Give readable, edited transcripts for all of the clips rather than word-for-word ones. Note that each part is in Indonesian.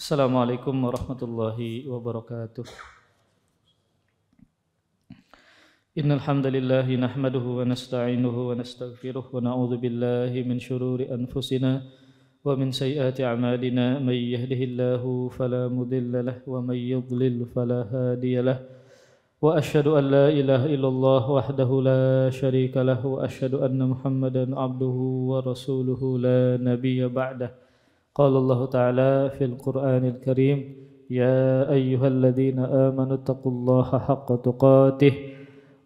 Assalamualaikum warahmatullahi wabarakatuh. Innal hamdalillah nahmaduhu wa nasta'inuhu wa nastaghfiruh wa na'udzu billahi min shururi anfusina wa min sayyiati a'malina may yahdihillahu fala mudilla lahu wa may yudlil fala hadiya lahu wa asyhadu an la ilaha illallah wahdahu la syarika lahu wa asyhadu anna Muhammadan abduhu wa rasuluhu la nabiyya ba'dah. Qala Allah Ta'ala fil Qur'anil Karim ya ayyuhalladzina amanu taqullaha haqqa tuqatih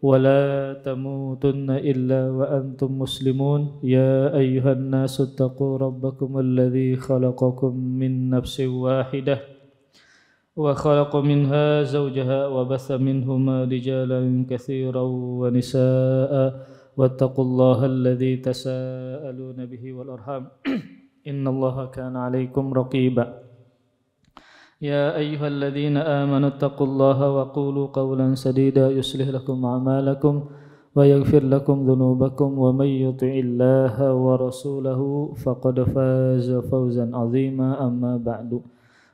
wa la tamutunna illa wa antum muslimun ya ayyuhan nasu taqu rabbakum alladzi khalaqakum min nafsin wahidah wa khalaqa minha zawjaha wa batha minhuma rijalan katsiran wa nisaa'a wattaqullaha alladzi tasaaluna bihi wal arham innallaha kana 'alaikum raqiba. Ya ayyuhalladzina amanu taqullaha wa qulu qawlan sadida yuslih lakum a'malakum wa yaghfir lakum dhunubakum wa may yuti'illaha wa rasulahu faqad faza fawzan 'azima amma ba'du.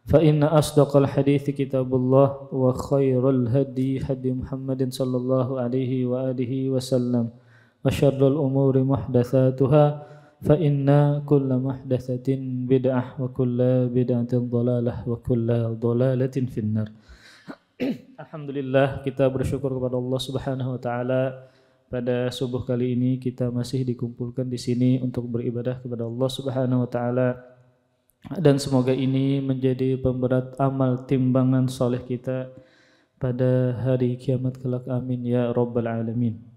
Fa inna asdaqal hadithi kitabullah wa khairal hadi hadi Muhammadin sallallahu alaihi wa alihi wasallam wa syarrul umuri muhdatsatuha fa inna kulla muhdatsatin bid'ah wa kulla bid'atin dhalalah wa kulla dhalalatin finnar. Alhamdulillah, kita bersyukur kepada Allah Subhanahu wa taala pada subuh kali ini kita masih dikumpulkan di sini untuk beribadah kepada Allah Subhanahu wa taala, dan semoga ini menjadi pemberat amal timbangan soleh kita pada hari kiamat kelak, amin ya rabbal alamin.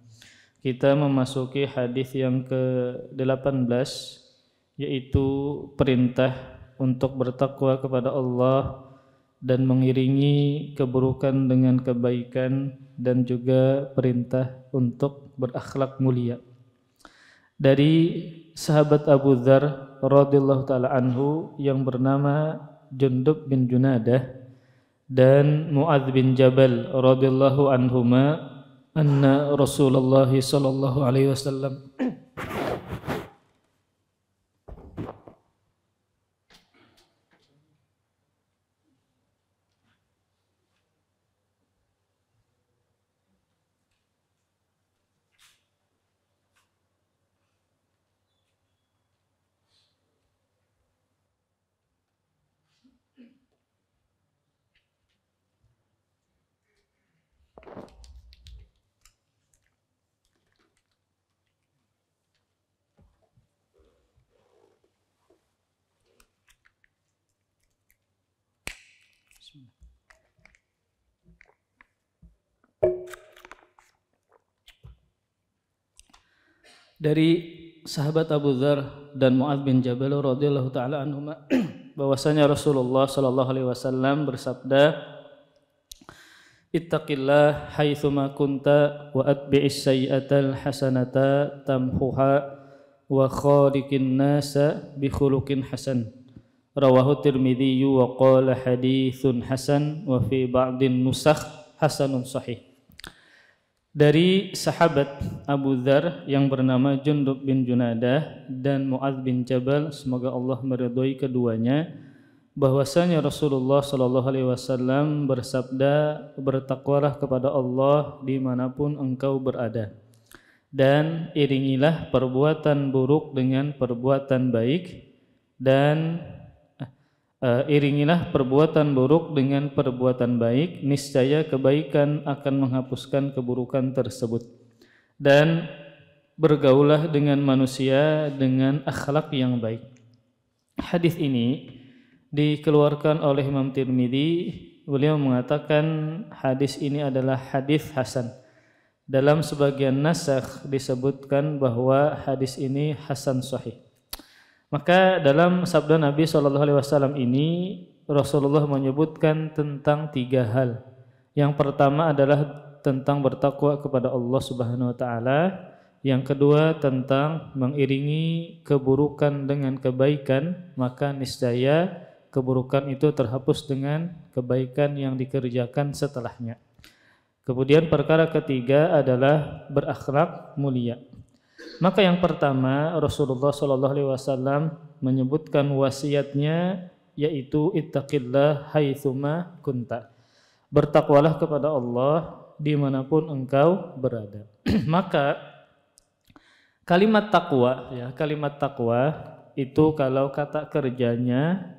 Kita memasuki hadis yang ke-18, yaitu perintah untuk bertakwa kepada Allah dan mengiringi keburukan dengan kebaikan, dan juga perintah untuk berakhlak mulia. Dari sahabat Abu Dzar radhiyallahu taala anhu yang bernama Jundub bin Junadah dan Muadz bin Jabal radhiyallahu anhuma anna Rasulullah sallallahu alaihi wasallam dari sahabat Abu Dzar dan Muadz bin Jabal radhiyallahu taala anhuma bahwasanya Rasulullah sallallahu alaihi wasallam bersabda, ittaqillah haitsuma kunta wa atbi'is sayyi'atal hasanata tamhuha wa khaliqin nasa bi khuluqin hasan. Rawahu Tirmidzi wa qala haditsun hasan wa fi ba'din nusakh hasanun sahih. Dari sahabat Abu Dzar yang bernama Jundub bin Junadah dan Muadz bin Jabal, semoga Allah meridhai keduanya, bahwasanya Rasulullah sallallahu alaihi wasallam bersabda, bertakwalah kepada Allah dimanapun engkau berada, dan iringilah perbuatan buruk dengan perbuatan baik, dan iringilah perbuatan buruk dengan perbuatan baik, niscaya kebaikan akan menghapuskan keburukan tersebut, dan bergaulah dengan manusia dengan akhlak yang baik. Hadis ini dikeluarkan oleh Imam Tirmidzi. Beliau mengatakan hadis ini adalah hadis hasan. Dalam sebagian nasakh disebutkan bahwa hadis ini hasan sahih. Maka dalam sabda Nabi SAW ini Rasulullah menyebutkan tentang 3 hal. Yang pertama adalah tentang bertakwa kepada Allah Subhanahu wa taala. Yang kedua tentang mengiringi keburukan dengan kebaikan, maka niscaya keburukan itu terhapus dengan kebaikan yang dikerjakan setelahnya. Kemudian perkara ketiga adalah berakhlak mulia. Maka yang pertama, Rasulullah SAW menyebutkan wasiatnya yaitu ittaqillah haitsuma kunta. Bertakwalah kepada Allah dimanapun engkau berada. Maka kalimat takwa, ya, kalimat takwa itu kalau kata kerjanya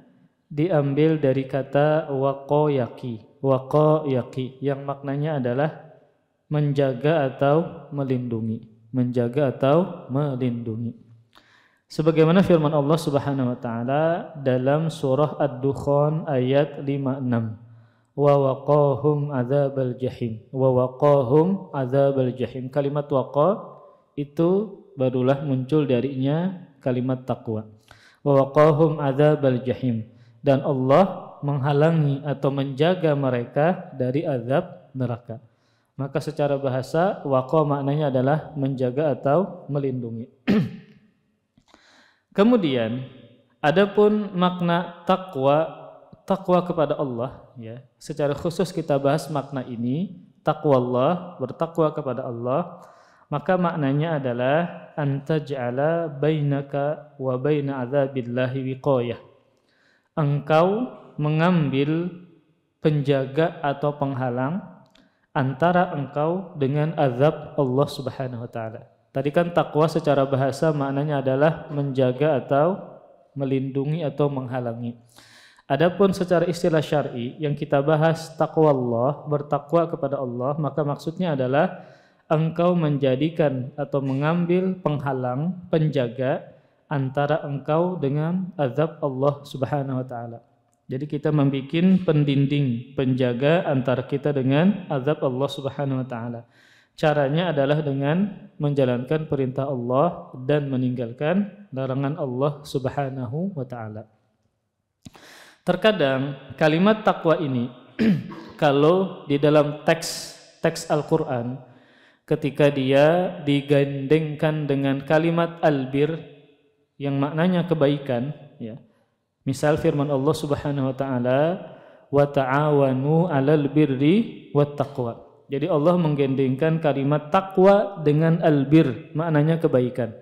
diambil dari kata waqayaki, yang maknanya adalah menjaga atau melindungi, menjaga atau melindungi. Sebagaimana firman Allah Subhanahu wa taala dalam surah Ad-Dukhan ayat 56. Wa waqahum adzabal jahim. Wa waqahum adzabal jahim. Kalimat waqa itu barulah muncul darinya kalimat takwa. Wa waqahum adzabal jahim. Dan Allah menghalangi atau menjaga mereka dari azab neraka. Maka secara bahasa waqa maknanya adalah menjaga atau melindungi. Kemudian adapun makna takwa kepada Allah, ya. Secara khusus kita bahas makna ini, takwa Allah, bertakwa kepada Allah, maka maknanya adalah antaj'ala bainaka wa baina adzabillahi wiqayah. Engkau mengambil penjaga atau penghalang antara engkau dengan azab Allah Subhanahu wa taala. Tadi kan takwa secara bahasa maknanya adalah menjaga atau melindungi atau menghalangi. Adapun secara istilah syar'i yang kita bahas takwa Allah, bertakwa kepada Allah, maka maksudnya adalah engkau menjadikan atau mengambil penghalang, penjaga antara engkau dengan azab Allah Subhanahu wa taala. Jadi kita membuat pendinding, penjaga antara kita dengan azab Allah Subhanahu wa taala. Caranya adalah dengan menjalankan perintah Allah dan meninggalkan larangan Allah Subhanahu wa taala. Terkadang kalimat takwa ini kalau di dalam teks Al-Qur'an ketika dia digandengkan dengan kalimat albir yang maknanya kebaikan, ya. Misal firman Allah Subhanahu wa taala wa ta'awanu 'alal birri wat taqwa. Jadi Allah menggandengkan kalimat takwa dengan albir, maknanya kebaikan.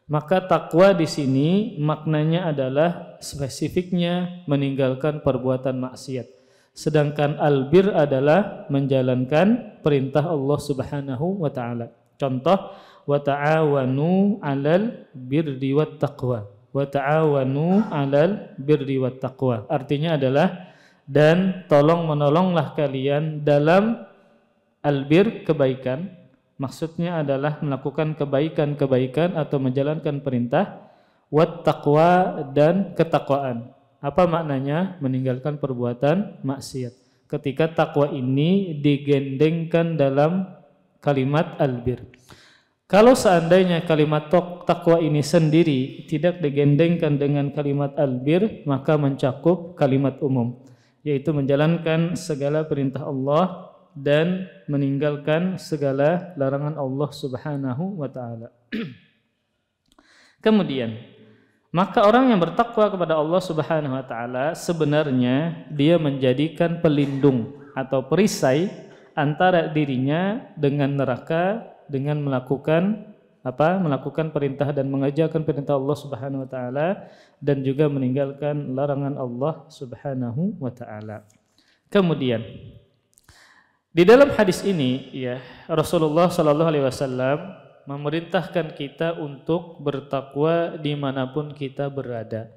Maka takwa di sini maknanya adalah spesifiknya meninggalkan perbuatan maksiat. Sedangkan albir adalah menjalankan perintah Allah Subhanahu wa taala. Contoh, wa ta'awanu 'alal birri wat taqwa. Wa ta'awanu 'alal birri wat taqwa. Artinya adalah dan tolong-menolonglah kalian dalam albir, kebaikan. Maksudnya adalah melakukan kebaikan-kebaikan atau menjalankan perintah, wat taqwa dan ketakwaan. Apa maknanya? Meninggalkan perbuatan maksiat. Ketika takwa ini digandengkan dalam kalimat albir. Kalau seandainya kalimat takwa ini sendiri tidak digandengkan dengan kalimat albir, maka mencakup kalimat umum, yaitu menjalankan segala perintah Allah dan meninggalkan segala larangan Allah Subhanahu wa taala. Kemudian, maka orang yang bertakwa kepada Allah Subhanahu wa taala sebenarnya dia menjadikan pelindung atau perisai antara dirinya dengan neraka dengan melakukan melakukan perintah dan mengerjakan perintah Allah Subhanahu wa taala dan juga meninggalkan larangan Allah Subhanahu wa taala. Kemudian di dalam hadis ini, ya, Rasulullah Sallallahu Alaihi Wasallam memerintahkan kita untuk bertakwa dimanapun kita berada.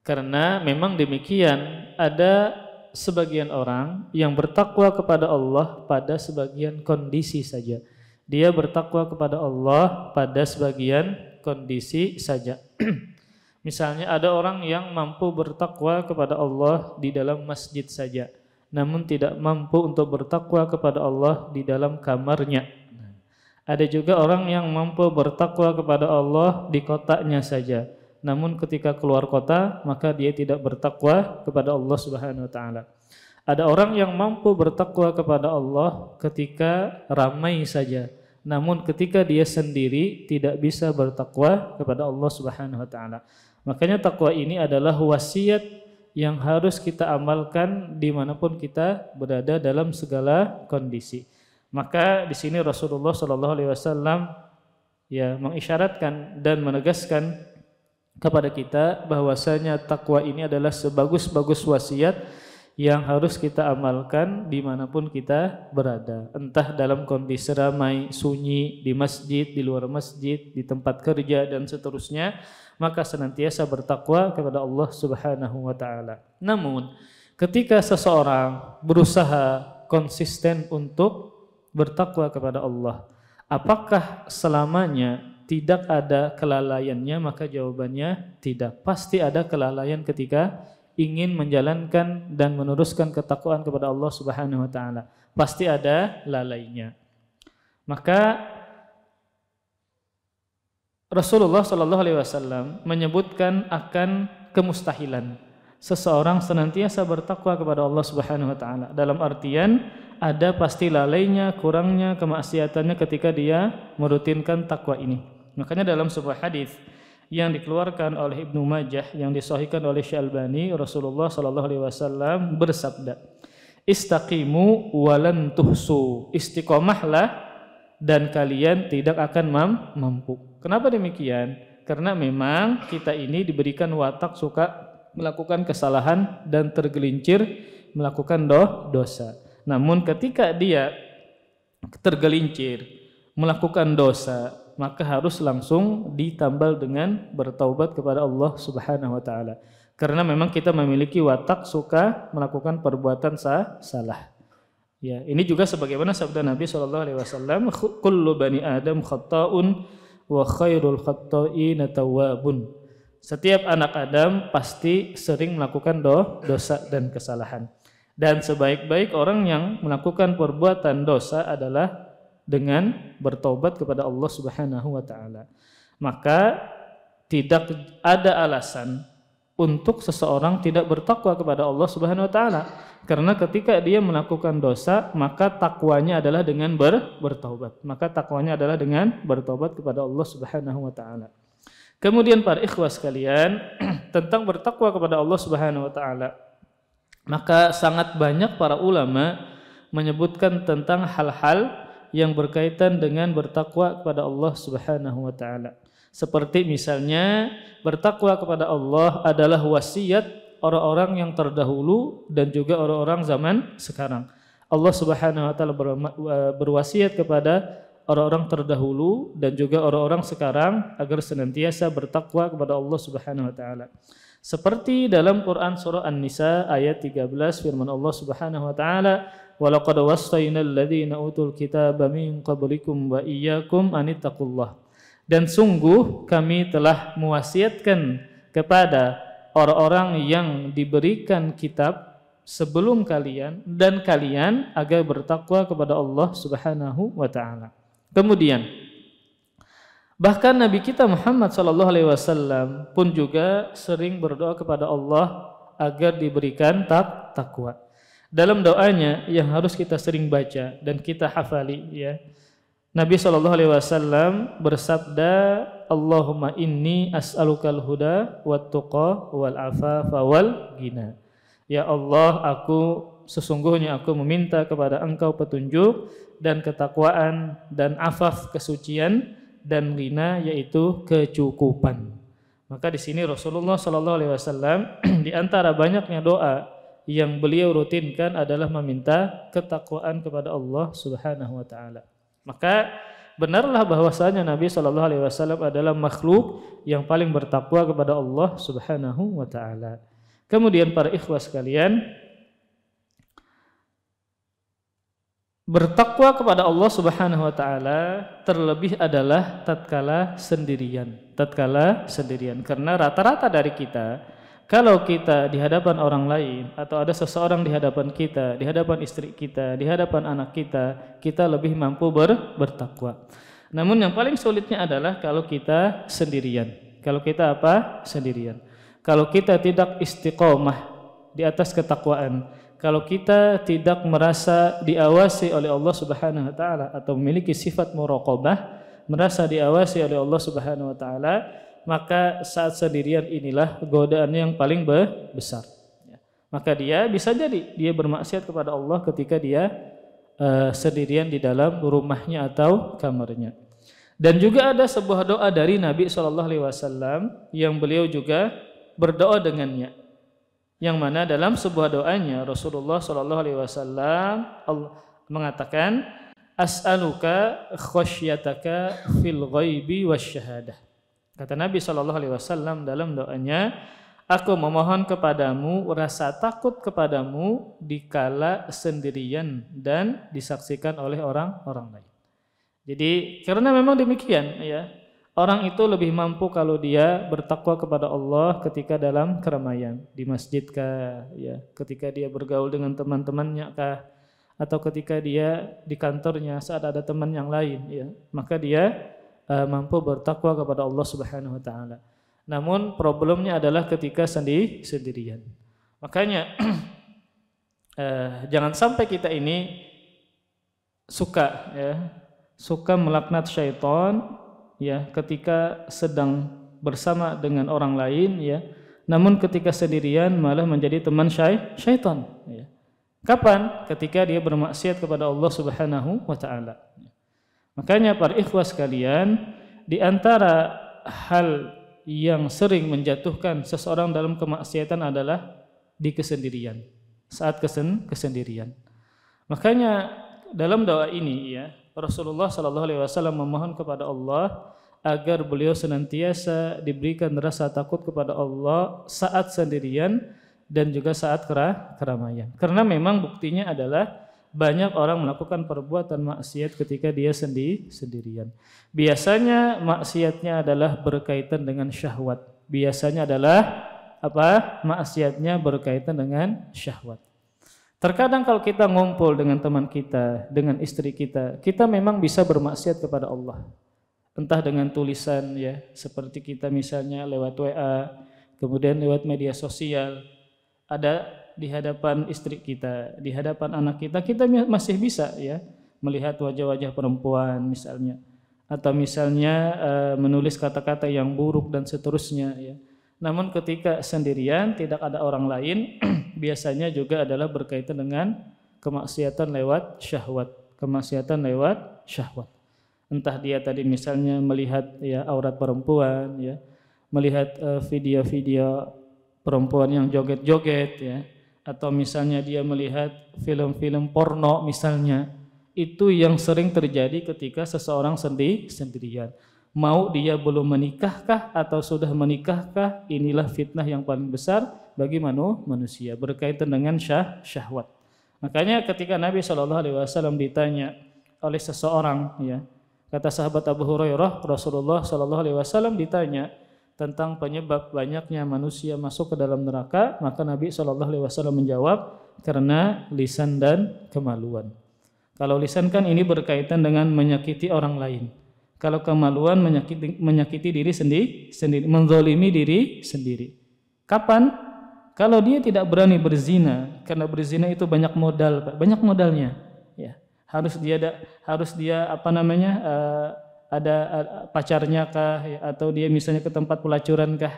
Karena memang demikian, ada sebagian orang yang bertakwa kepada Allah pada sebagian kondisi saja. Dia bertakwa kepada Allah pada sebagian kondisi saja. Misalnya ada orang yang mampu bertakwa kepada Allah di dalam masjid saja, namun tidak mampu untuk bertakwa kepada Allah di dalam kamarnya. Ada juga orang yang mampu bertakwa kepada Allah di kotanya saja, namun ketika keluar kota maka dia tidak bertakwa kepada Allah Subhanahu wa taala. Ada orang yang mampu bertakwa kepada Allah ketika ramai saja, namun ketika dia sendiri tidak bisa bertakwa kepada Allah Subhanahu wa taala. Makanya takwa ini adalah wasiat yang harus kita amalkan dimanapun kita berada dalam segala kondisi. Maka di sini Rasulullah Shallallahu Alaihi Wasallam ya mengisyaratkan dan menegaskan kepada kita bahwasanya takwa ini adalah sebagus-bagus wasiat yang harus kita amalkan dimanapun kita berada, entah dalam kondisi ramai, sunyi, di masjid, di luar masjid, di tempat kerja dan seterusnya, maka senantiasa bertakwa kepada Allah Subhanahu wa taala. Namun, ketika seseorang berusaha konsisten untuk bertakwa kepada Allah, apakah selamanya tidak ada kelalaiannya? Maka jawabannya tidak. Pasti ada kelalaian ketika ingin menjalankan dan meneruskan ketakwaan kepada Allah Subhanahu wa taala. Pasti ada lalainya. Maka Rasulullah sallallahu alaihi wasallam menyebutkan akan kemustahilan seseorang senantiasa bertakwa kepada Allah Subhanahu wa taala. Dalam artian ada pasti lalainya, kurangnya, kemaksiatannya ketika dia merutinkan takwa ini. Makanya dalam sebuah hadis yang dikeluarkan oleh Ibnu Majah yang disahihkan oleh Syalbani, Rasulullah sallallahu alaihi wasallam bersabda, "Istaqimu walan tuhsu." Istiqomahlah dan kalian tidak akan mampu. Kenapa demikian? Karena memang kita ini diberikan watak suka melakukan kesalahan dan tergelincir melakukan dosa. Namun ketika dia tergelincir melakukan dosa, maka harus langsung ditambal dengan bertaubat kepada Allah Subhanahu wa taala. Karena memang kita memiliki watak suka melakukan perbuatan salah. Ya, ini juga sebagaimana sabda Nabi sallallahu alaihi wasallam, "Kullu bani Adam khata'un wa khairul khata'ina tawwabun." Setiap anak Adam pasti sering melakukan dosa dan kesalahan. Dan sebaik-baik orang yang melakukan perbuatan dosa adalah dengan bertobat kepada Allah Subhanahu wa taala. Maka tidak ada alasan untuk seseorang tidak bertakwa kepada Allah Subhanahu wa taala. Karena ketika dia melakukan dosa, maka takwanya adalah dengan bertaubat. Maka takwanya adalah dengan bertobat kepada Allah Subhanahu wa taala. Kemudian para ikhwah sekalian, tentang bertakwa kepada Allah Subhanahu wa taala, maka sangat banyak para ulama menyebutkan tentang hal-hal yang berkaitan dengan bertakwa kepada Allah Subhanahu wa taala. Seperti misalnya bertakwa kepada Allah adalah wasiat orang-orang yang terdahulu dan juga orang-orang zaman sekarang. Allah Subhanahu wa taala berwasiat kepada orang-orang terdahulu dan juga orang-orang sekarang agar senantiasa bertakwa kepada Allah Subhanahu wa taala. Seperti dalam Quran surah An-Nisa ayat 13 firman Allah Subhanahu wa taala, "Walaqad wassaynal ladzina utul kitaba min qablikum wa iyyakum anittaqullah." Dan sungguh kami telah mewasiatkan kepada orang-orang yang diberikan kitab sebelum kalian dan kalian agar bertakwa kepada Allah Subhanahu wa taala. Kemudian bahkan Nabi kita Muhammad sallallahu alaihi wasallam pun juga sering berdoa kepada Allah agar diberikan takwa. Dalam doanya yang harus kita sering baca dan kita hafali, ya, Nabi sallallahu alaihi wasallam bersabda, "Allahumma inni as'alukal huda wat tuqa wal afafa wal ghina." Ya Allah, sesungguhnya aku meminta kepada Engkau petunjuk dan ketakwaan dan afaf kesucian dan ghina yaitu kecukupan. Maka di sini Rasulullah sallallahu alaihi wasallam di antara banyaknya doa yang beliau rutinkan adalah meminta ketakwaan kepada Allah Subhanahu wa taala. Maka benarlah bahwasanya Nabi sallallahu alaihi wasallam adalah makhluk yang paling bertakwa kepada Allah Subhanahu wa taala. Kemudian para ikhwah sekalian, bertakwa kepada Allah Subhanahu wa taala terlebih adalah tatkala sendirian. Karena rata-rata dari kita, kalau kita di hadapan orang lain atau ada seseorang di hadapan kita, di hadapan istri kita, di hadapan anak kita, kita lebih mampu bertakwa. Namun yang paling sulitnya adalah kalau kita sendirian. Kalau kita sendirian. Kalau kita tidak istiqomah di atas ketakwaan, kalau kita tidak merasa diawasi oleh Allah Subhanahu wa taala atau memiliki sifat muraqabah, merasa diawasi oleh Allah Subhanahu wa taala, maka saat sendirian inilah godaan yang paling besar. Maka dia bisa jadi dia bermaksiat kepada Allah ketika dia sendirian di dalam rumahnya atau kamarnya. Dan juga ada sebuah doa dari Nabi SAW yang beliau juga berdoa dengannya. Yang mana dalam sebuah doanya Rasulullah SAW mengatakan, as'aluka khasyataka fil ghaibi wasyahadah. Kata Nabi SAW dalam doanya, aku memohon kepadamu rasa takut kepadamu dikala sendirian dan disaksikan oleh orang-orang lain. Jadi karena memang demikian ya, orang itu lebih mampu kalau dia bertakwa kepada Allah ketika dalam keramaian, di masjid kah, ya, ketika dia bergaul dengan teman-temannya kah, atau ketika dia di kantornya saat ada teman yang lain, ya, maka dia mampu bertakwa kepada Allah Subhanahu wa taala. Namun problemnya adalah ketika sendirian. Makanya jangan sampai kita ini suka melaknat syaitan ya ketika sedang bersama dengan orang lain ya, namun ketika sendirian malah menjadi teman syaitan ya. Kapan? Ketika dia bermaksiat kepada Allah Subhanahu wa taala. Makanya para ikhwas sekalian, di antara hal yang sering menjatuhkan seseorang dalam kemaksiatan adalah di kesendirian. Saat kesendirian. Makanya dalam doa ini ya, Rasulullah SAW memohon kepada Allah agar beliau senantiasa diberikan rasa takut kepada Allah saat sendirian dan juga saat keramaian. Karena memang buktinya adalah banyak orang melakukan perbuatan maksiat ketika dia sendirian. Biasanya maksiatnya adalah berkaitan dengan syahwat. Biasanya adalah maksiatnya berkaitan dengan syahwat. Terkadang kalau kita ngumpul dengan teman kita, dengan istri kita, kita memang bisa bermaksiat kepada Allah. Entah dengan tulisan ya, seperti kita misalnya lewat WA, kemudian lewat media sosial, ada di hadapan istri kita, di hadapan anak kita, kita masih bisa ya melihat wajah-wajah perempuan misalnya, atau misalnya menulis kata-kata yang buruk dan seterusnya ya. Namun ketika sendirian tidak ada orang lain, biasanya juga adalah berkaitan dengan kemaksiatan lewat syahwat, Entah dia tadi misalnya melihat ya aurat perempuan ya, melihat video-video perempuan yang joget-joget ya, atau misalnya dia melihat film-film porno misalnya. Itu yang sering terjadi ketika seseorang sendirian. Mau dia belum menikahkah atau sudah menikahkah, inilah fitnah yang paling besar bagi manusia berkaitan dengan syahwat. Makanya ketika Nabi SAW ditanya oleh seseorang ya, kata sahabat Abu Hurairah, Rasulullah SAW ditanya tentang penyebab banyaknya manusia masuk ke dalam neraka, maka Nabi SAW menjawab, karena lisan dan kemaluan. Kalau lisan kan ini berkaitan dengan menyakiti orang lain. Kalau kemaluan menyakiti diri sendiri, menzalimi diri sendiri. Kapan? Kalau dia tidak berani berzina, karena berzina itu banyak modalnya. Ya, harus dia ada pacarnya kah, ya, atau dia misalnya ke tempat pelacuran kah.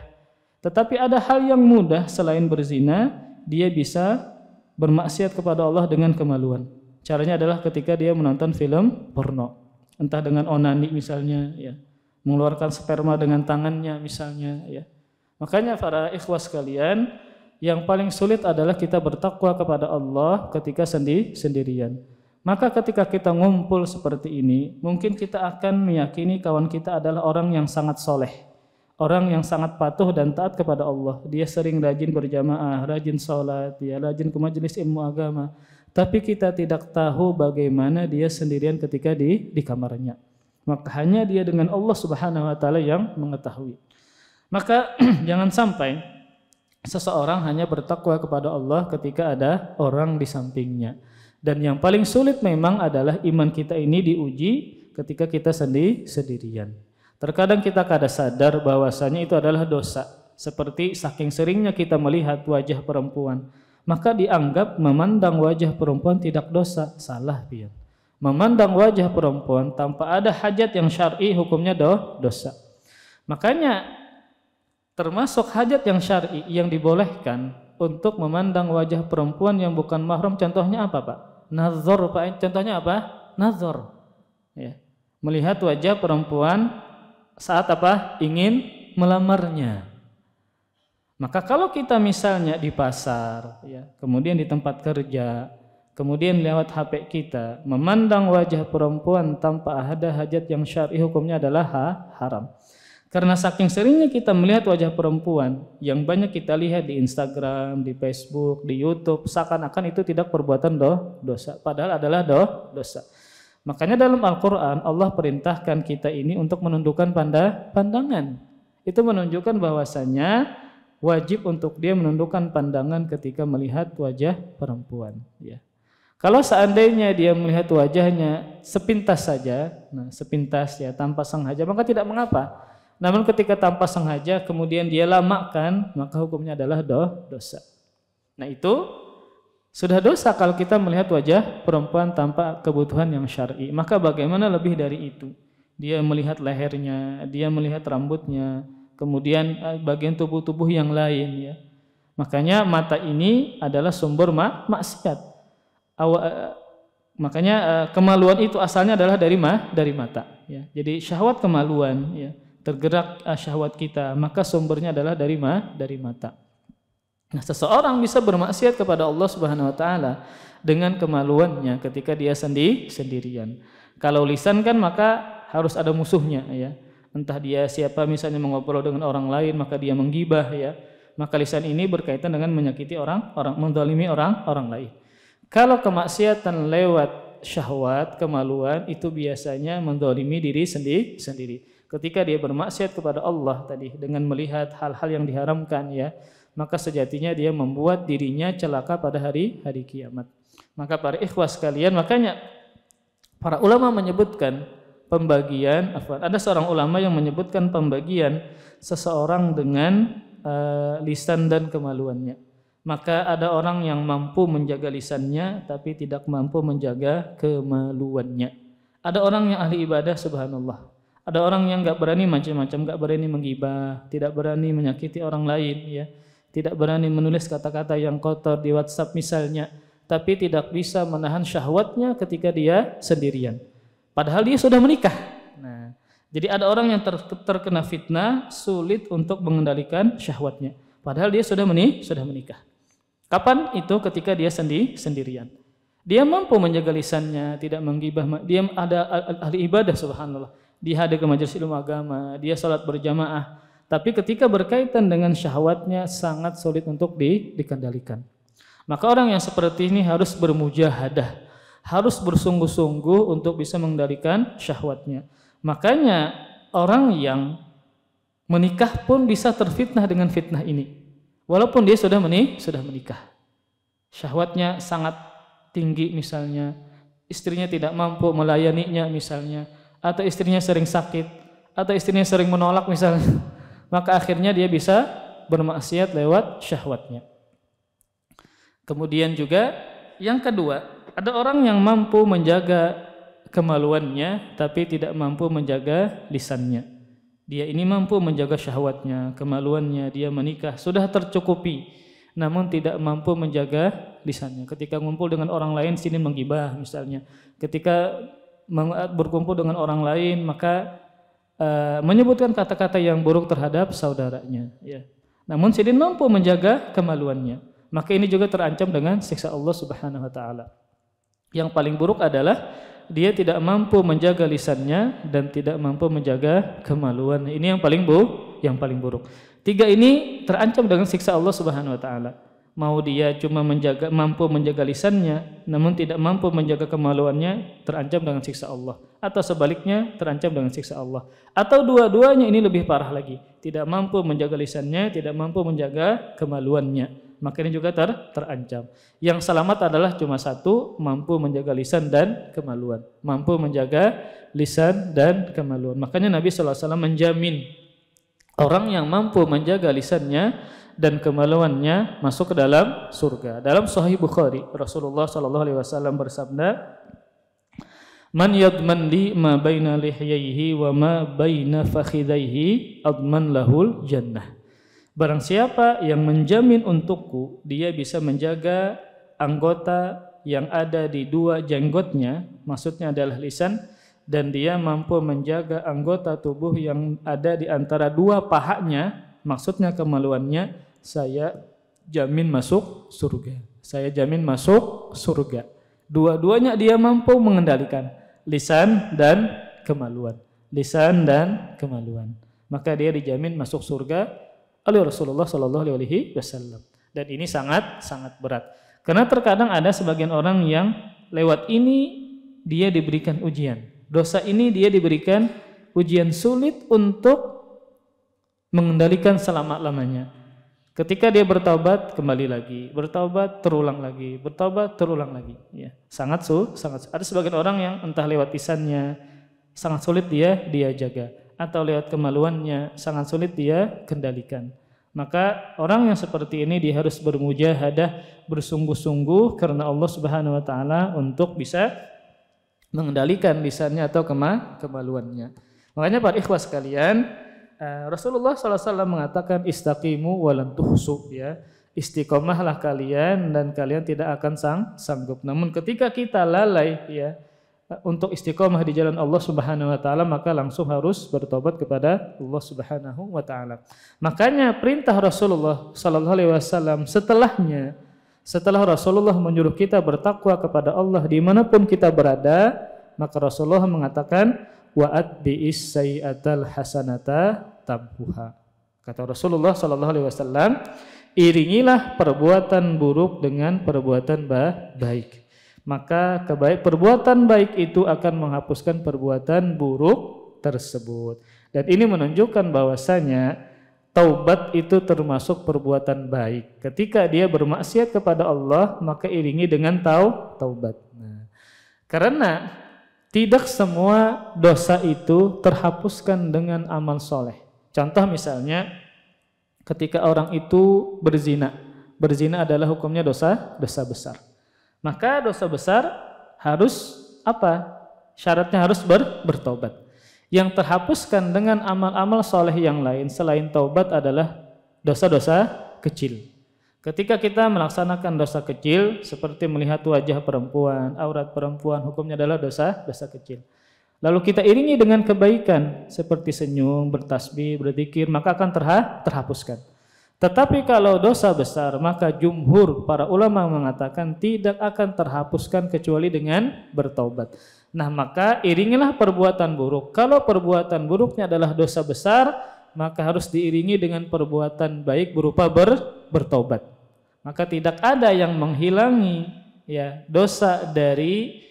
Tetapi ada hal yang mudah selain berzina, dia bisa bermaksiat kepada Allah dengan kemaluan. Caranya adalah ketika dia menonton film porno. Entah dengan onani misalnya ya, mengeluarkan sperma dengan tangannya misalnya ya. Makanya para ikhwas sekalian, yang paling sulit adalah kita bertakwa kepada Allah ketika sendirian. Maka ketika kita ngumpul seperti ini, mungkin kita akan meyakini kawan kita adalah orang yang sangat soleh, orang yang sangat patuh dan taat kepada Allah. Dia sering rajin berjamaah, rajin sholat, dia rajin ke majelis ilmu agama. Tapi kita tidak tahu bagaimana dia sendirian ketika di kamarnya. Maka hanya dia dengan Allah Subhanahu wa taala yang mengetahui. Maka jangan sampai seseorang hanya bertakwa kepada Allah ketika ada orang di sampingnya. Dan yang paling sulit memang adalah iman kita ini diuji ketika kita sendirian. Terkadang kita kada sadar bahwasanya itu adalah dosa. Seperti saking seringnya kita melihat wajah perempuan, maka dianggap memandang wajah perempuan tidak dosa. Salah pian. Memandang wajah perempuan tanpa ada hajat yang syar'i hukumnya dosa. Makanya termasuk hajat yang syar'i yang dibolehkan untuk memandang wajah perempuan yang bukan mahram, contohnya apa Pak? Nazar Pak. Contohnya apa? Nazar. Ya. Melihat wajah perempuan saat apa? Ingin melamarnya. Maka kalau kita misalnya di pasar, ya, kemudian di tempat kerja, kemudian lewat HP kita, memandang wajah perempuan tanpa ada hajat yang syar'i, hukumnya adalah haram. Karena saking seringnya kita melihat wajah perempuan yang banyak kita lihat di Instagram, di Facebook, di YouTube, seakan-akan itu tidak perbuatan dosa, padahal adalah dosa. Makanya dalam Al-Quran Allah perintahkan kita ini untuk menundukkan pandangan. Itu menunjukkan bahwasanya wajib untuk dia menundukkan pandangan ketika melihat wajah perempuan. Ya. Kalau seandainya dia melihat wajahnya sepintas saja, sepintas ya tanpa sengaja, maka tidak mengapa. Namun ketika tanpa sengaja kemudian dia lamakan, maka hukumnya adalah dosa. Nah itu sudah dosa kalau kita melihat wajah perempuan tanpa kebutuhan yang syar'i. Maka bagaimana lebih dari itu? Dia melihat lehernya, dia melihat rambutnya, kemudian bagian tubuh-tubuh yang lain. Ya. Makanya mata ini adalah sumber maksiat. Makanya kemaluan itu asalnya adalah dari mata. Ya. Jadi syahwat kemaluan, ya. Tergerak syahwat kita, maka sumbernya adalah dari mata. Nah, seseorang bisa bermaksiat kepada Allah Subhanahu wa taala dengan kemaluannya ketika dia sendirian. Kalau lisan kan maka harus ada musuhnya, ya. Entah dia siapa, misalnya mengobrol dengan orang lain maka dia menggibah, ya. Maka lisan ini berkaitan dengan menyakiti orang, menzalimi orang lain. Kalau kemaksiatan lewat syahwat, kemaluan, itu biasanya menzalimi diri sendiri. Ketika dia bermaksiat kepada Allah tadi dengan melihat hal-hal yang diharamkan, ya, maka sejatinya dia membuat dirinya celaka pada hari kiamat. Maka para ikhwas sekalian, makanya para ulama menyebutkan pembagian, ada seorang ulama yang menyebutkan pembagian seseorang dengan lisan dan kemaluannya. Maka ada orang yang mampu menjaga lisannya tapi tidak mampu menjaga kemaluannya. Ada orang yang ahli ibadah, subhanallah. Ada orang yang enggak berani macam-macam, enggak berani menggibah, tidak berani menyakiti orang lain, ya. Tidak berani menulis kata-kata yang kotor di WhatsApp misalnya, tapi tidak bisa menahan syahwatnya ketika dia sendirian. Padahal dia sudah menikah. Nah, jadi ada orang yang terkena fitnah, sulit untuk mengendalikan syahwatnya. Padahal dia sudah menikah. Kapan itu? Ketika dia sendirian. Dia mampu menjaga lisannya, tidak menggibah. Dia ada ahli ibadah, subhanallah. Dia hadir ke majelis ilmu agama, dia salat berjamaah, tapi ketika berkaitan dengan syahwatnya sangat sulit untuk dikendalikan. Maka orang yang seperti ini harus bermujahadah, harus bersungguh-sungguh untuk bisa mengendalikan syahwatnya. Makanya orang yang menikah pun bisa terfitnah dengan fitnah ini, walaupun dia sudah menikah. Syahwatnya sangat tinggi misalnya, istrinya tidak mampu melayaninya misalnya, atau istrinya sering sakit, atau istrinya sering menolak misalnya, maka akhirnya dia bisa bermaksiat lewat syahwatnya. Kemudian juga yang kedua, ada orang yang mampu menjaga kemaluannya tapi tidak mampu menjaga lisannya. Dia ini mampu menjaga syahwatnya, kemaluannya, dia menikah, sudah tercukupi, namun tidak mampu menjaga lisannya. Ketika ngumpul dengan orang lain sini menggibah misalnya, ketika berkumpul dengan orang lain maka menyebutkan kata-kata yang buruk terhadap saudaranya, ya. Namun tidak mampu menjaga kemaluannya, maka ini juga terancam dengan siksa Allah Subhanahu wa taala. Yang paling buruk adalah dia tidak mampu menjaga lisannya dan tidak mampu menjaga kemaluan. Ini yang paling buruk. Tiga ini terancam dengan siksa Allah Subhanahu wa taala. Mau dia cuma mampu menjaga lisannya namun tidak mampu menjaga kemaluannya, terancam dengan siksa Allah. Atau sebaliknya, terancam dengan siksa Allah. Atau dua-duanya ini lebih parah lagi, tidak mampu menjaga lisannya, tidak mampu menjaga kemaluannya, maka ini juga terancam. Yang selamat adalah cuma satu, mampu menjaga lisan dan kemaluan. Mampu menjaga lisan dan kemaluan. Makanya Nabi SAW menjamin orang yang mampu menjaga lisannya dan kemaluannya masuk ke dalam surga. Dalam Sahih Bukhari, Rasulullah SAW bersabda, "Man yadman li ma baina lihyaihi wa ma baina fakhidaihi adman lahul jannah." Barang siapa yang menjamin untukku, dia bisa menjaga anggota yang ada di dua jenggotnya, maksudnya adalah lisan, dan dia mampu menjaga anggota tubuh yang ada di antara dua pahanya, maksudnya kemaluannya, saya jamin masuk surga. Saya jamin masuk surga. Dua-duanya dia mampu mengendalikan, lisan dan kemaluan. Lisan dan kemaluan. Maka dia dijamin masuk surga oleh Rasulullah sallallahu alaihi wasallam. Dan ini sangat berat. Karena terkadang ada sebagian orang yang lewat ini dia diberikan ujian. Dosa ini dia diberikan ujian sulit untuk mengendalikan selama-lamanya. Ketika dia bertaubat kembali lagi, bertaubat terulang lagi, bertaubat terulang lagi. Ya, sangat ada sebagian orang yang entah lewat lisannya sangat sulit dia jaga, atau lewat kemaluannya sangat sulit dia kendalikan. Maka orang yang seperti ini dia harus bermujahadah, bersungguh-sungguh karena Allah Subhanahu wa taala untuk bisa mengendalikan lisannya atau kemaluannya. Makanya para ikhwas sekalian, Rasulullah SAW mengatakan istaqimu walan tuhsu, ya. Istiqomahlah kalian dan kalian tidak akan sanggup. Namun ketika kita lalai, ya, untuk istiqomah di jalan Allah Subhanahu wa taala, maka langsung harus bertobat kepada Allah Subhanahu wa taala. Makanya perintah Rasulullah sallallahu alaihi wasallam setelah Rasulullah menyuruh kita bertakwa kepada Allah dimanapun kita berada, maka Rasulullah mengatakan wa atbi'is sayyi'atal hasanata tamhuha. Kata Rasulullah sallallahu alaihi wasallam, iringilah perbuatan buruk dengan perbuatan baik. Maka perbuatan baik itu akan menghapuskan perbuatan buruk tersebut. Dan ini menunjukkan bahwasanya taubat itu termasuk perbuatan baik. Ketika dia bermaksiat kepada Allah, maka iringi dengan taubat. Nah, karena tidak semua dosa itu terhapuskan dengan amal soleh. Contoh misalnya, ketika orang itu berzina adalah hukumnya dosa besar. Maka dosa besar harus apa? Syaratnya harus bertobat. Yang terhapuskan dengan amal-amal soleh yang lain selain taubat adalah dosa-dosa kecil. Ketika kita melaksanakan dosa kecil seperti melihat wajah perempuan, aurat perempuan, hukumnya adalah dosa kecil. Lalu kita iringi dengan kebaikan seperti senyum, bertasbih, berzikir, maka akan terhapuskan. Tetapi kalau dosa besar, maka jumhur para ulama mengatakan tidak akan terhapuskan kecuali dengan bertaubat. Nah, maka iringilah perbuatan buruk. Kalau perbuatan buruknya adalah dosa besar, maka harus diiringi dengan perbuatan baik berupa bertaubat. Maka tidak ada yang menghilangi, ya, dosa dari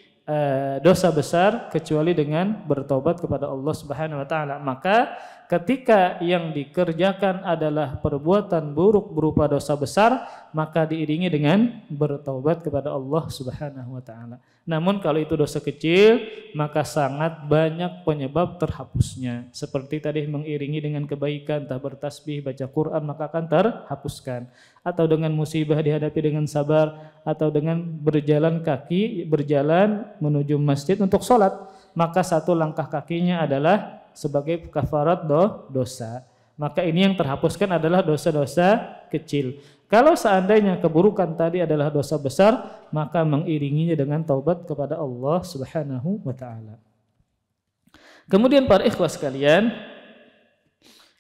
dosa besar kecuali dengan bertobat kepada Allah Subhanahu wa taala. Maka ketika yang dikerjakan adalah perbuatan buruk berupa dosa besar, maka diiringi dengan bertobat kepada Allah Subhanahu wa taala. Namun kalau itu dosa kecil, maka sangat banyak penyebab terhapusnya. Seperti tadi mengiringi dengan kebaikan, entah bertasbih, baca Quran, maka akan terhapuskan. Atau dengan musibah dihadapi dengan sabar, atau dengan berjalan menuju masjid untuk sholat, maka satu langkah kakinya adalah sebagai kafarat dosa. Maka ini yang terhapuskan adalah dosa-dosa kecil. Kalau seandainya keburukan tadi adalah dosa besar, maka mengiringinya dengan taubat kepada Allah Subhanahu wa taala. Kemudian para ikhwas sekalian,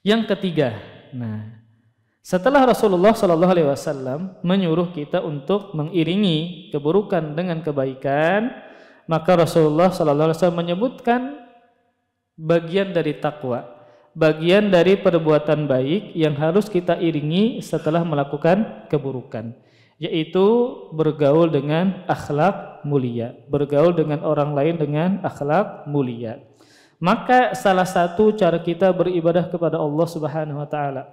yang ketiga. Nah, setelah Rasulullah sallallahu alaihi wasallam menyuruh kita untuk mengiringi keburukan dengan kebaikan, maka Rasulullah sallallahu alaihi wasallam menyebutkan bagian dari takwa, bagian dari perbuatan baik yang harus kita iringi setelah melakukan keburukan, yaitu bergaul dengan akhlak mulia, bergaul dengan orang lain dengan akhlak mulia. Maka salah satu cara kita beribadah kepada Allah Subhanahu wa taala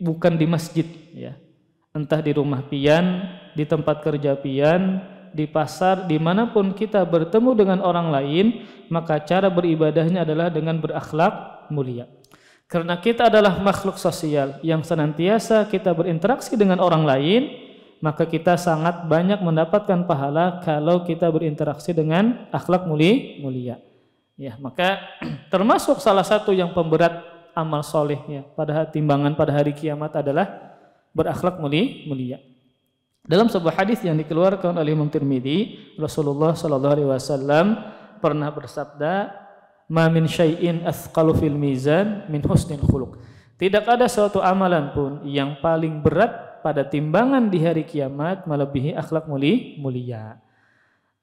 bukan di masjid, ya. Entah di rumah pian, di tempat kerja pian, di pasar, dimanapun kita bertemu dengan orang lain, maka cara beribadahnya adalah dengan berakhlak mulia. Karena kita adalah makhluk sosial yang senantiasa kita berinteraksi dengan orang lain, maka kita sangat banyak mendapatkan pahala kalau kita berinteraksi dengan akhlak mulia. Ya, maka termasuk salah satu yang pemberat amal solehnya pada timbangan pada hari kiamat adalah berakhlak mulia. Dalam sebuah hadis yang dikeluarkan oleh Imam Tirmidzi, Rasulullah sallallahu alaihi wasallam pernah bersabda, "Ma min syai'in athqalu fil mizan min husnil khuluq." Tidak ada suatu amalan pun yang paling berat pada timbangan di hari kiamat melebihi akhlak mulia.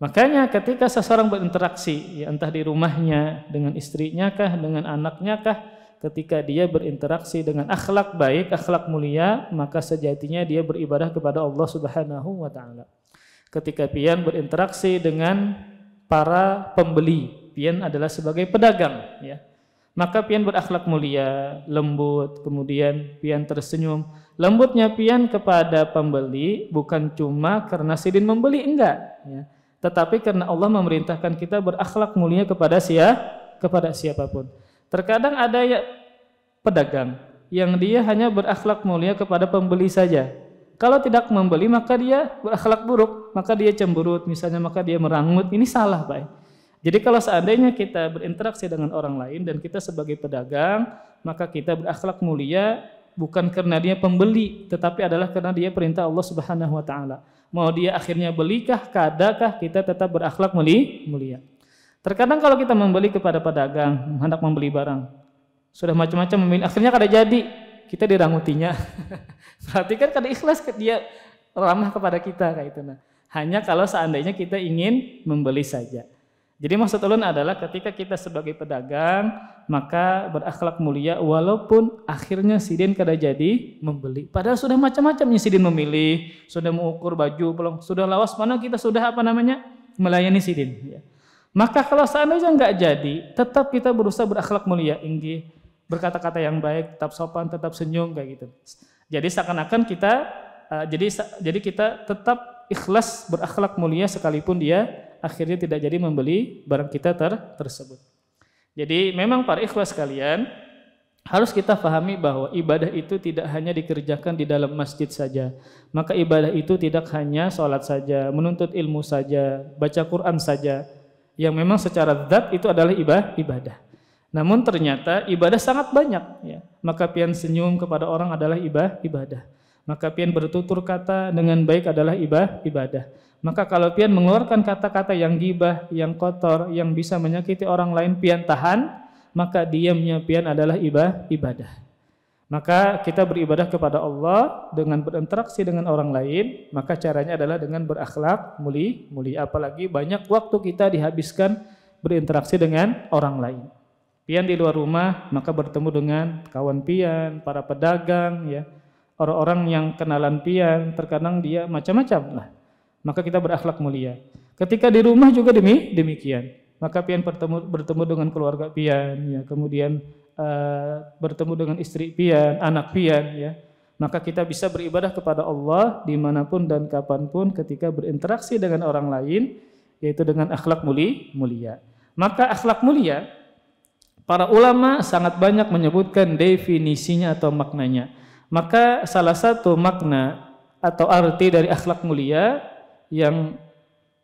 Makanya ketika seseorang berinteraksi, ya entah di rumahnya, dengan istrinya kah, dengan anaknya kah, ketika dia berinteraksi dengan akhlak baik, akhlak mulia, maka sejatinya dia beribadah kepada Allah Subhanahu wa taala. Ketika pian berinteraksi dengan para pembeli, pian adalah sebagai pedagang, ya. Maka pian berakhlak mulia, lembut, kemudian pian tersenyum. Lembutnya pian kepada pembeli bukan cuma karena sidin membeli, enggak, ya. Tetapi karena Allah memerintahkan kita berakhlak mulia kepada siapapun. Terkadang ada ya pedagang yang dia hanya berakhlak mulia kepada pembeli saja. Kalau tidak membeli maka dia berakhlak buruk, maka dia cemberut misalnya, maka dia merangut. Ini salah, Pak. Jadi kalau seandainya kita berinteraksi dengan orang lain dan kita sebagai pedagang, maka kita berakhlak mulia bukan karena dia pembeli, tetapi adalah karena dia perintah Allah Subhanahu wa taala. Mau dia akhirnya belikah, kadakah, kita tetap berakhlak mulia. Terkadang kalau kita membeli kepada pedagang, hendak membeli barang, sudah macam-macam memilih, akhirnya kada jadi, kita dirangutinya. Berarti kan kada ikhlas dia ramah kepada kita kayak itu. Nah, hanya kalau seandainya kita ingin membeli saja. Jadi maksud ulun adalah ketika kita sebagai pedagang, maka berakhlak mulia walaupun akhirnya sidin kada jadi membeli. Padahal sudah macam-macamnya sidin memilih, sudah mengukur baju, belum, sudah lawas mana kita sudah melayani sidin. Ya. Maka kalau seandainya enggak jadi, tetap kita berusaha berakhlak mulia, inggih, berkata-kata yang baik, tetap sopan, tetap senyum kayak gitu. Jadi seakan-akan kita jadi kita tetap ikhlas berakhlak mulia sekalipun dia akhirnya tidak jadi membeli barang kita tersebut. Jadi memang para ikhwas sekalian, harus kita pahami bahwa ibadah itu tidak hanya dikerjakan di dalam masjid saja. Maka ibadah itu tidak hanya sholat saja, menuntut ilmu saja, baca Quran saja. Yang memang secara zat itu adalah ibadah. Namun ternyata ibadah sangat banyak, ya. Maka pian senyum kepada orang adalah ibadah. Maka pian bertutur kata dengan baik adalah ibadah. Maka kalau pian mengeluarkan kata-kata yang gibah, yang kotor, yang bisa menyakiti orang lain, pian tahan, maka diamnya pian adalah ibadah. Maka kita beribadah kepada Allah dengan berinteraksi dengan orang lain, maka caranya adalah dengan berakhlak mulia. Apalagi banyak waktu kita dihabiskan berinteraksi dengan orang lain. Pian di luar rumah, maka bertemu dengan kawan pian, para pedagang, ya, orang-orang yang kenalan pian, terkadang dia macam-macam lah. Maka kita berakhlak mulia. Ketika di rumah juga demikian. Maka pian bertemu dengan keluarga pian, ya, kemudian bertemu dengan istri pian, anak pian, ya. Maka kita bisa beribadah kepada Allah dimanapun dan kapanpun ketika berinteraksi dengan orang lain, yaitu dengan akhlak mulia. Maka akhlak mulia, para ulama sangat banyak menyebutkan definisinya atau maknanya. Maka salah satu makna atau arti dari akhlak mulia yang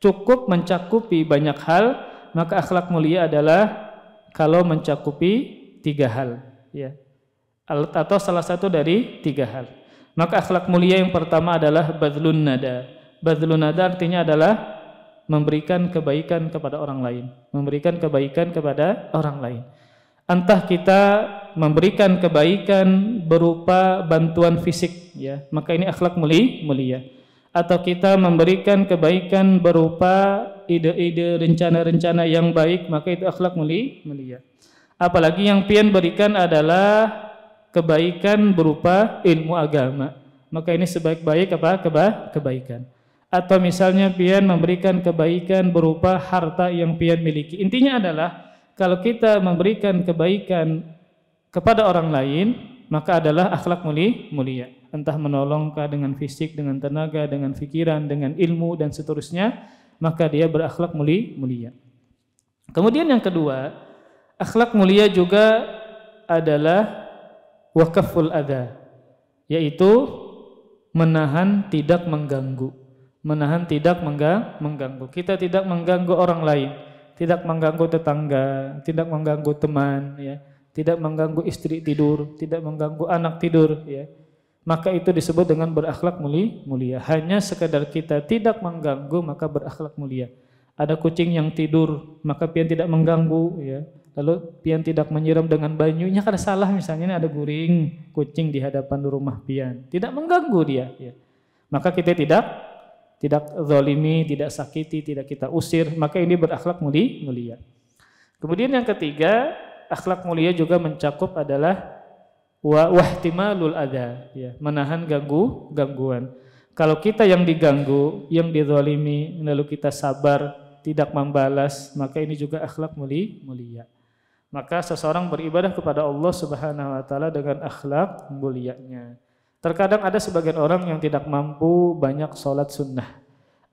cukup mencakupi banyak hal, maka akhlak mulia adalah kalau mencakupi 3 hal, ya, atau salah satu dari 3 hal. Maka akhlak mulia yang pertama adalah badlun nada. Badlun nada artinya adalah memberikan kebaikan kepada orang lain, memberikan kebaikan kepada orang lain. Entah kita memberikan kebaikan berupa bantuan fisik, ya, maka ini akhlak mulia. Atau kita memberikan kebaikan berupa ide-ide, rencana-rencana yang baik, maka itu akhlak mulia. Apalagi yang pian berikan adalah kebaikan berupa ilmu agama, maka ini sebaik-baik kebaikan. Atau misalnya pian memberikan kebaikan berupa harta yang pian miliki. Intinya adalah kalau kita memberikan kebaikan kepada orang lain, maka adalah akhlak mulia. Entah menolongkah dengan fisik, dengan tenaga, dengan pikiran, dengan ilmu dan seterusnya, maka dia berakhlak mulia. Kemudian yang kedua, akhlak mulia juga adalah wakaful adha, yaitu menahan tidak mengganggu. Menahan tidak mengganggu. Kita tidak mengganggu orang lain, tidak mengganggu tetangga, tidak mengganggu teman, ya, tidak mengganggu istri tidur, tidak mengganggu anak tidur, ya. Maka itu disebut dengan berakhlak mulia. Hanya sekedar kita tidak mengganggu, maka berakhlak mulia. Ada kucing yang tidur, maka pian tidak mengganggu ya. Lalu pian tidak menyiram dengan banyunya, kada salah misalnya ini ada guring kucing di hadapan rumah pian, tidak mengganggu dia ya. Maka kita tidak zalimi, tidak sakiti, tidak kita usir, maka ini berakhlak mulia. Kemudian yang ketiga, akhlak mulia juga mencakup adalah wahtimalul adza ya, menahan gangguan. Kalau kita yang diganggu, yang dizalimi, lalu kita sabar, tidak membalas, maka ini juga akhlak mulia. Maka seseorang beribadah kepada Allah Subhanahu wa taala dengan akhlak mulianya. Terkadang ada sebagian orang yang tidak mampu banyak sholat sunnah.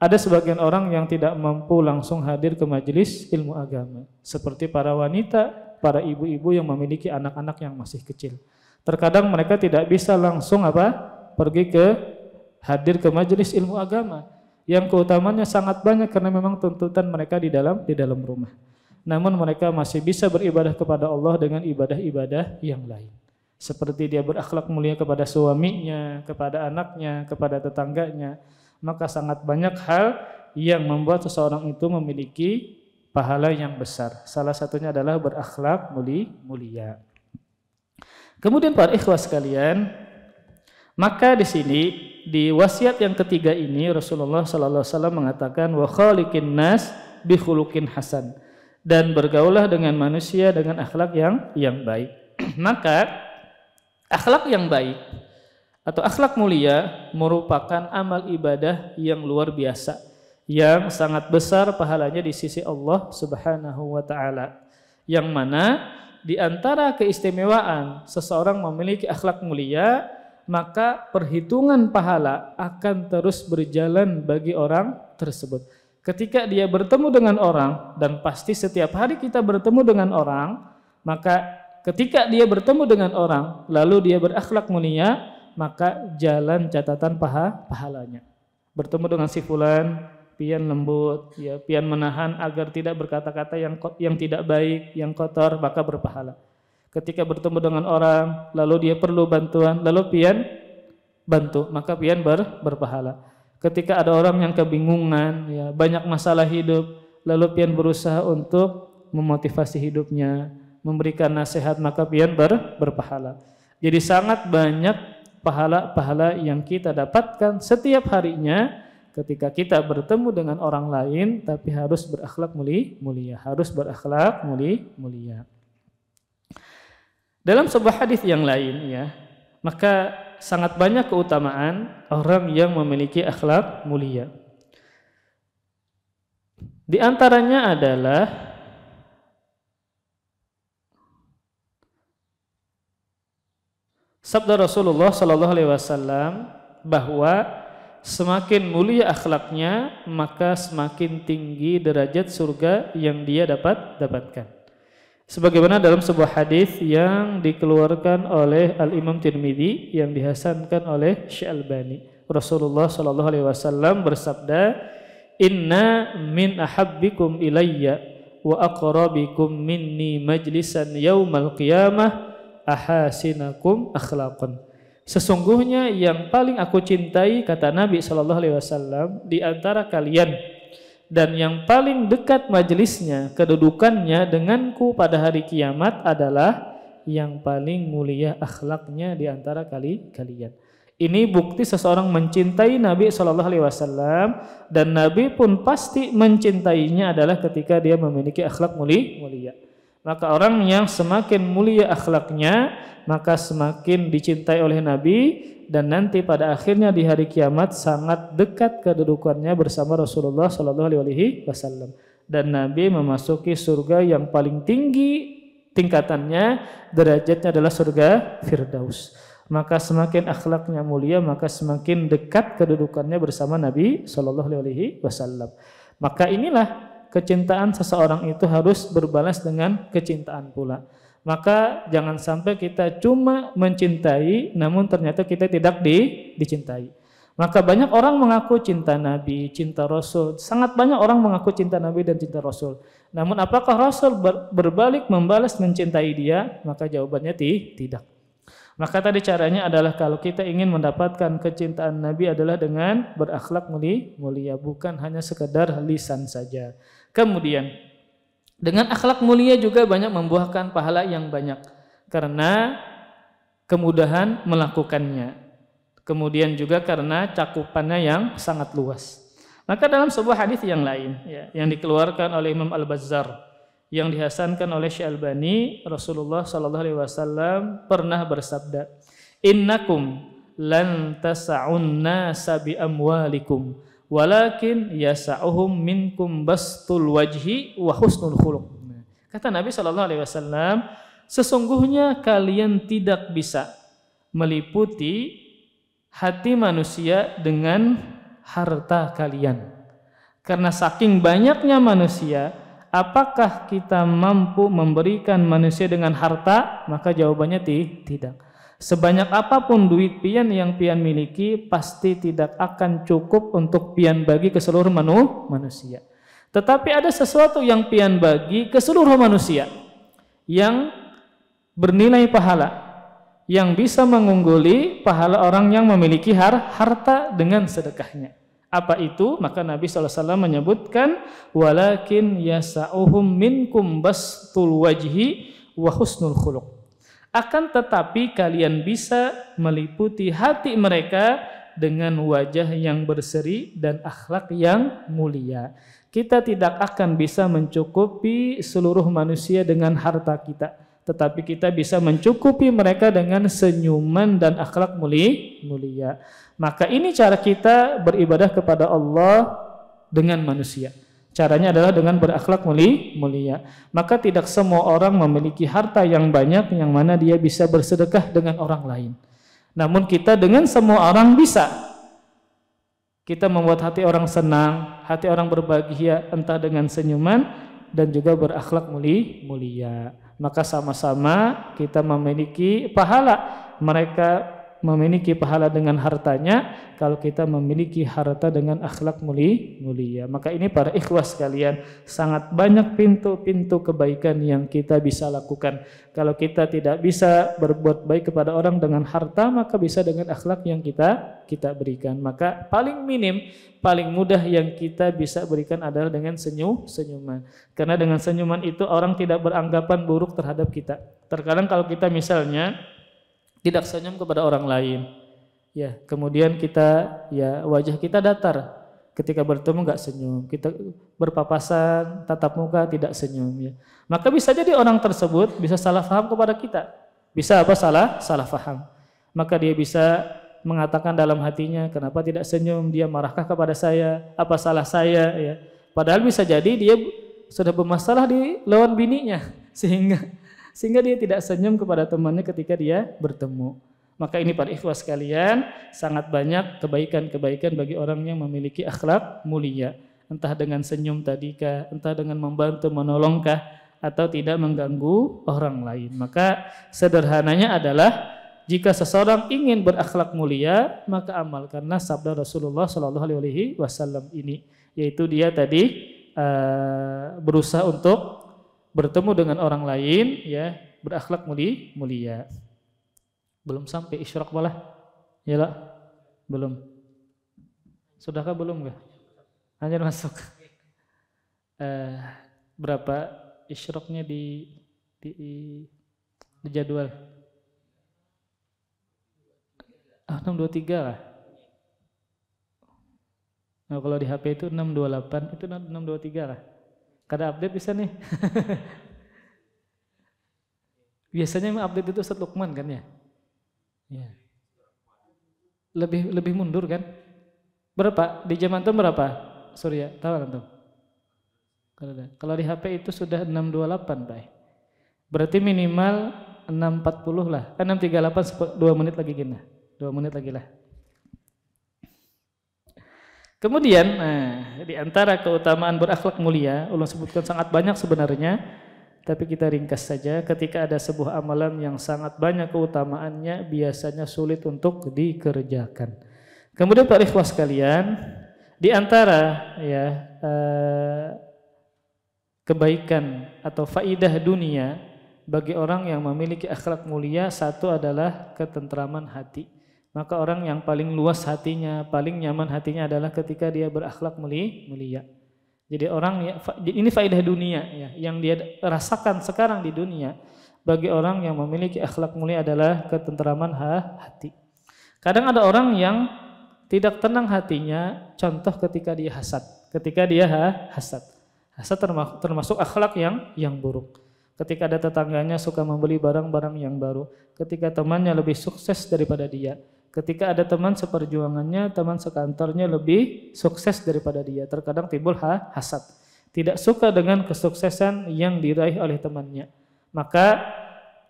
Ada sebagian orang yang tidak mampu langsung hadir ke majelis ilmu agama. Seperti para wanita, para ibu-ibu yang memiliki anak-anak yang masih kecil. Terkadang mereka tidak bisa langsung pergi ke hadir ke majelis ilmu agama yang keutamaannya sangat banyak karena memang tuntutan mereka di dalam rumah. Namun mereka masih bisa beribadah kepada Allah dengan ibadah-ibadah yang lain. Seperti dia berakhlak mulia kepada suaminya, kepada anaknya, kepada tetangganya. Maka sangat banyak hal yang membuat seseorang itu memiliki pahala yang besar. Salah satunya adalah berakhlak mulia. Kemudian para ikhwas sekalian, maka di sini di wasiat yang ketiga ini Rasulullah sallallahu alaihi wasallam mengatakan wa khaliqin nas bi khuluqin hasan, dan bergaulah dengan manusia dengan akhlak yang baik. Maka akhlak yang baik atau akhlak mulia merupakan amal ibadah yang luar biasa, yang sangat besar pahalanya di sisi Allah Subhanahu wa taala. Yang mana di antara keistimewaan seseorang memiliki akhlak mulia, maka perhitungan pahala akan terus berjalan bagi orang tersebut. Ketika dia bertemu dengan orang, dan pasti setiap hari kita bertemu dengan orang, maka ketika dia bertemu dengan orang lalu dia berakhlak mulia, maka jalan catatan pahalanya. Bertemu dengan si fulan, pian lembut ya, pian menahan agar tidak berkata-kata yang tidak baik, yang kotor, maka berpahala. Ketika bertemu dengan orang, lalu dia perlu bantuan, lalu pian bantu, maka pian berpahala. Ketika ada orang yang kebingungan, ya, banyak masalah hidup, lalu pian berusaha untuk memotivasi hidupnya, memberikan nasihat, maka pian berpahala. Jadi sangat banyak pahala-pahala yang kita dapatkan setiap harinya ketika kita bertemu dengan orang lain, tapi harus berakhlak mulia, harus berakhlak mulia. Dalam sebuah hadis yang lain ya, maka sangat banyak keutamaan orang yang memiliki akhlak mulia. Di antaranya adalah sabda Rasulullah sallallahu alaihi wasallam bahwa semakin mulia akhlaknya, maka semakin tinggi derajat surga yang dia dapatkan. Sebagaimana dalam sebuah hadis yang dikeluarkan oleh Al-Imam Tirmidzi yang dihasankan oleh Syekh Albani, Rasulullah sallallahu alaihi wasallam bersabda, "Inna min ahabbikum ilayya wa aqrabikum minni majlisan yaumal qiyamah ahasinakum akhlaqan." Sesungguhnya yang paling aku cintai, kata Nabi sallallahu alaihi wasallam, di antara kalian dan yang paling dekat majelisnya, kedudukannya denganku pada hari kiamat adalah yang paling mulia akhlaknya di antara kalian. Ini bukti seseorang mencintai Nabi sallallahu alaihi wasallam, dan Nabi pun pasti mencintainya adalah ketika dia memiliki akhlak mulia. Maka orang yang semakin mulia akhlaknya, maka semakin dicintai oleh Nabi, dan nanti pada akhirnya di hari kiamat sangat dekat kedudukannya bersama Rasulullah sallallahu alaihi wasallam. Dan Nabi memasuki surga yang paling tinggi tingkatannya, derajatnya adalah surga Firdaus. Maka semakin akhlaknya mulia, maka semakin dekat kedudukannya bersama Nabi sallallahu alaihi wasallam. Maka inilah kecintaan seseorang itu harus berbalas dengan kecintaan pula. Maka jangan sampai kita cuma mencintai namun ternyata kita tidak dicintai. Maka banyak orang mengaku cinta Nabi, cinta Rasul. Sangat banyak orang mengaku cinta Nabi dan cinta Rasul. Namun apakah Rasul berbalik membalas mencintai dia? Maka jawabannya tidak. Maka tadi caranya adalah kalau kita ingin mendapatkan kecintaan Nabi adalah dengan berakhlak mulia, bukan hanya sekedar lisan saja. Kemudian dengan akhlak mulia juga banyak membuahkan pahala yang banyak karena kemudahan melakukannya. Kemudian juga karena cakupannya yang sangat luas. Maka dalam sebuah hadis yang lain ya, yang dikeluarkan oleh Imam Al-Bazzar yang dihasankan oleh Syekh Albani, Rasulullah sallallahu alaihi wasallam pernah bersabda, "Innakum lan tas'un nasa bi amwalikum, walakin yas'uhum minkum bastul wajhi wa husnul khuluq." Kata Nabi sallallahu alaihi wasallam, sesungguhnya kalian tidak bisa meliputi hati manusia dengan harta kalian. Karena saking banyaknya manusia, apakah kita mampu memberikan manusia dengan harta? Maka jawabannya tidak. Sebanyak apapun duit pian yang pian miliki, pasti tidak akan cukup untuk pian bagi ke seluruh manusia. Tetapi ada sesuatu yang pian bagi ke seluruh manusia yang bernilai pahala, yang bisa mengungguli pahala orang yang memiliki harta dengan sedekahnya. Apa itu? Maka Nabi SAW menyebutkan, walakin yasa'uhum minkum bastul wajhi wa husnul khuluq. Akan tetapi kalian bisa meliputi hati mereka dengan wajah yang berseri dan akhlak yang mulia. Kita tidak akan bisa mencukupi seluruh manusia dengan harta kita, tetapi kita bisa mencukupi mereka dengan senyuman dan akhlak mulia. Maka ini cara kita beribadah kepada Allah dengan manusia. Caranya adalah dengan berakhlak mulia. Maka tidak semua orang memiliki harta yang banyak yang mana dia bisa bersedekah dengan orang lain. Namun kita dengan semua orang bisa. Kita membuat hati orang senang, hati orang berbahagia entah dengan senyuman dan juga berakhlak mulia. Maka sama-sama kita memiliki pahala. Mereka memiliki pahala dengan hartanya, kalau kita memiliki harta dengan akhlak mulia. Maka ini para ikhwas sekalian, sangat banyak pintu-pintu kebaikan yang kita bisa lakukan. Kalau kita tidak bisa berbuat baik kepada orang dengan harta, maka bisa dengan akhlak yang kita berikan. Maka paling minim, paling mudah yang kita bisa berikan adalah dengan senyuman. Karena dengan senyuman itu orang tidak beranggapan buruk terhadap kita. Terkadang kalau kita misalnya tidak senyum kepada orang lain, ya kemudian kita wajah kita datar, ketika bertemu nggak senyum, kita berpapasan tatap muka tidak senyum, ya maka bisa jadi orang tersebut bisa salah paham kepada kita, bisa salah paham, maka dia bisa mengatakan dalam hatinya, kenapa tidak senyum, dia marahkah kepada saya, apa salah saya, ya padahal bisa jadi dia sudah bermasalah di lawan bininya sehingga dia tidak senyum kepada temannya ketika dia bertemu. Maka ini para ikhwas sekalian, sangat banyak kebaikan-kebaikan bagi orang yang memiliki akhlak mulia. Entah dengan senyum tadikah, entah dengan membantu menolongkah, atau tidak mengganggu orang lain. Maka sederhananya adalah jika seseorang ingin berakhlak mulia, maka amalkanlah sabda Rasulullah SAW ini, yaitu dia tadi berusaha untuk bertemu dengan orang lain, ya berakhlak mulia. Belum sampai isyraq malah, ya lah, belum. Sudahkah belum nggak? Hanya masuk. Berapa isyraqnya di jadwal? 6.23 lah. Nah, kalau di HP itu 6.28, itu 6.23 lah. Kada update bisa nih. Biasanya update itu Ustaz Lukman kan ya? Ya. Lebih mundur kan? Berapa? Di jam antum berapa? Surya, tahu antum? Kalau di HP itu sudah 6.28, Pak. Berarti minimal 6.40 lah. 6.38 2 menit lagi gini. 2 menit lagi lah. Kemudian, di antara keutamaan berakhlak mulia, ulun sebutkan sangat banyak sebenarnya, tapi kita ringkas saja. Ketika ada sebuah amalan yang sangat banyak keutamaannya, biasanya sulit untuk dikerjakan. Kemudian para ikhwas sekalian, di antara kebaikan atau faidah dunia Bagi orang yang memiliki akhlak mulia, satu adalah ketentraman hati. Maka orang yang paling luas hatinya, paling nyaman hatinya adalah ketika dia berakhlak mulia. Jadi orang ini faedah dunia ya, yang dia rasakan sekarang di dunia. Bagi orang yang memiliki akhlak mulia adalah ketentraman hati. Kadang ada orang yang tidak tenang hatinya, contoh ketika dia hasad. Ketika dia hasad. Hasad termasuk akhlak yang buruk. Ketika ada tetangganya suka membeli barang-barang yang baru, ketika temannya lebih sukses daripada dia, ketika ada teman seperjuangannya, teman sekantornya lebih sukses daripada dia, terkadang timbul hasad. Tidak suka dengan kesuksesan yang diraih oleh temannya. Maka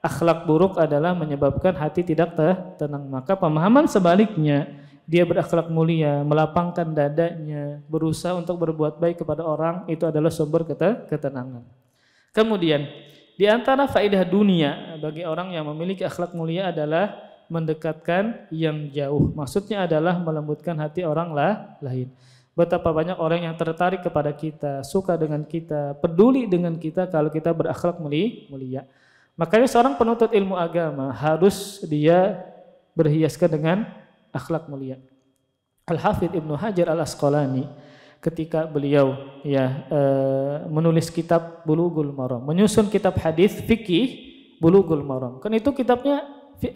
akhlak buruk adalah menyebabkan hati tidak tenang. Maka pemahaman sebaliknya, dia berakhlak mulia, melapangkan dadanya, berusaha untuk berbuat baik kepada orang, itu adalah sumber ketenangan. Kemudian, di antara faedah dunia bagi orang yang memiliki akhlak mulia adalah mendekatkan yang jauh. Maksudnya adalah melembutkan hati orang lain. Betapa banyak orang yang tertarik kepada kita, suka dengan kita, peduli dengan kita kalau kita berakhlak mulia. Makanya seorang penuntut ilmu agama harus dia berhiaskan dengan akhlak mulia. Al-Hafidz Ibnu Hajar Al-Asqalani ketika beliau menulis kitab Bulughul Maram, menyusun kitab hadis fikih Bulughul Maram. Kan itu kitabnya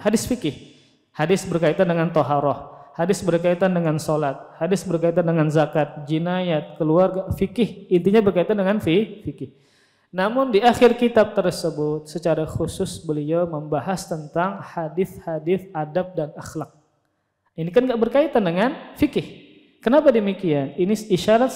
hadis fikih. Hadis berkaitan dengan toharoh, hadis berkaitan dengan sholat, hadis berkaitan dengan zakat, jinayat, keluarga, fikih. Intinya berkaitan dengan fikih. Namun di akhir kitab tersebut secara khusus beliau membahas tentang hadis-hadis adab dan akhlak. Ini kan gak berkaitan dengan fikih. Kenapa demikian? Ini isyarat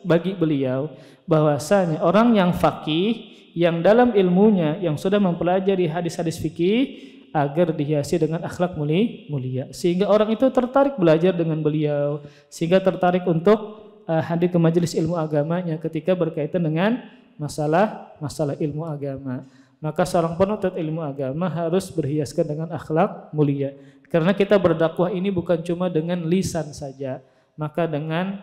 bagi beliau bahwasanya orang yang faqih, yang dalam ilmunya, yang sudah mempelajari hadis-hadis fikih, agar dihiasi dengan akhlak mulia. Sehingga orang itu tertarik belajar dengan beliau, sehingga tertarik untuk hadir ke majelis ilmu agamanya ketika berkaitan dengan masalah ilmu agama. Maka seorang penuntut ilmu agama harus berhiaskan dengan akhlak mulia. Karena kita berdakwah ini bukan cuma dengan lisan saja, maka dengan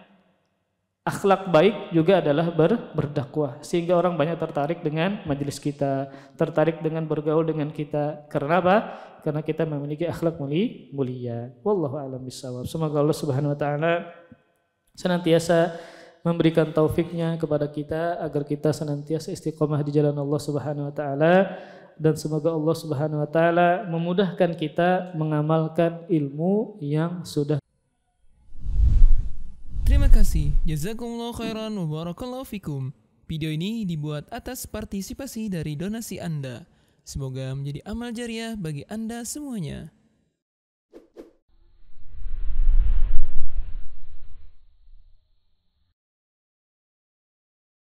akhlak baik juga adalah berdakwah. Sehingga orang banyak tertarik dengan majelis kita, tertarik dengan bergaul dengan kita. Karena apa? Karena kita memiliki akhlak mulia. Wallahu a'lam bishawab. Semoga Allah Subhanahu wa taala senantiasa memberikan taufiknya kepada kita agar kita senantiasa istiqomah di jalan Allah Subhanahu wa taala, dan semoga Allah Subhanahu wa taala memudahkan kita mengamalkan ilmu yang sudah. Terima kasih. Jazakumullah khairan wa barakallahu fikum. Video ini dibuat atas partisipasi dari donasi Anda. Semoga menjadi amal jariah bagi Anda semuanya.